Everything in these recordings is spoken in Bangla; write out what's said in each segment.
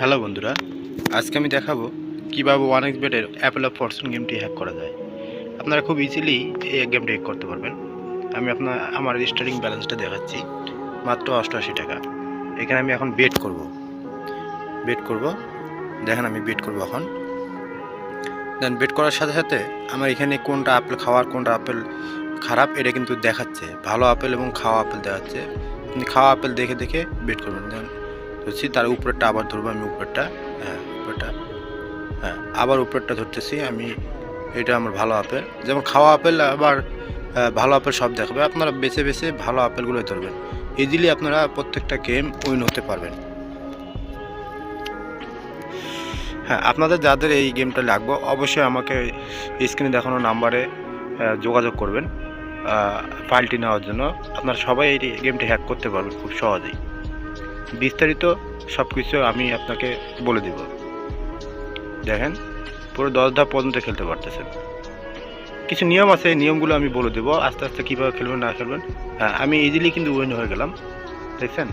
হ্যালো বন্ধুরা, আজকে আমি দেখাবো কিভাবে 1xBet-এর অ্যাপেল অফ ফরচুন গেমটি হ্যাক করা যায়। আপনারা খুব ইজিলি এই গেমটি হ্যাক করতে পারবেন। আমি আমার স্টার্টিং ব্যালেন্সটা দেখাচ্ছি, মাত্র 88 টাকা। এখানে আমি এখন বেট করব। দেখেন আমি বেট করব এখন। দেন বেট করার সাথে সাথে আমার এখানে কোনটা আপেল খাওয়ার কোনটা আপেল খারাপ এটা কিন্তু দেখাচ্ছে। ভালো আপেল এবং খাওয়া আপেল দেখাচ্ছে। আপনি খাওয়া আপেল দেখে দেখে বেট করবেন। দেন ধরছি তার উপরেরটা আবার ধরবো আমি উপরেরটা, আবার উপরেরটা ধরতেছি আমি। এটা আমার ভালো আপেল, যেমন খাওয়া আপেল আবার ভালো আপেল সব দেখাবে। আপনারা বেছে বেছে ভালো আপেলগুলোই ধরবেন। ইজিলি আপনারা প্রত্যেকটা গেম উইন হতে পারবেন। হ্যাঁ, আপনাদের যাদের এই গেমটা লাগবে অবশ্যই আমাকে স্ক্রিনে দেখানো নাম্বারে যোগাযোগ করবেন ফাইলটি নেওয়ার জন্য। আপনারা সবাই এই গেমটি হ্যাক করতে পারবেন খুব সহজেই। বিস্তারিত সব কিছু আমি আপনাকে বলে দিব। দেখেন পুরো 10 ধাপ পর্যন্ত খেলতে পারতেছেন। কিছু নিয়ম আছে, এই নিয়মগুলো আমি বলে দেবো আস্তে আস্তে কীভাবে খেলবেন না খেলবেন। হ্যাঁ, আমি ইজিলি কিন্তু উইন হয়ে গেলাম, দেখছেন?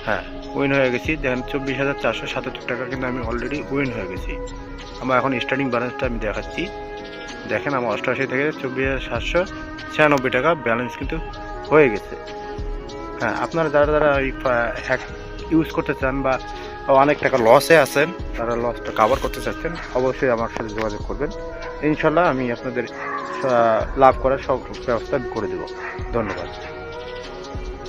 হ্যাঁ, উইন হয়ে গেছি। দেখেন 24,477 টাকা কিন্তু আমি অলরেডি উইন হয়ে গেছি। আমার এখন স্টার্টিং ব্যালেন্সটা আমি দেখাচ্ছি। দেখেন আমার 88 থেকে 24,796 টাকা ব্যালেন্স কিন্তু হয়ে গেছে। হ্যাঁ, আপনারা যারা এই হ্যাক ইউজ করতে চান বা অনেক টাকা লসে আছেন, তারা লসটা কাভার করতে চাচ্ছেন, অবশ্যই আমার সাথে যোগাযোগ করবেন। ইনশাল্লাহ আমি আপনাদের লাভ করার সব ব্যবস্থা করে দেব। ধন্যবাদ।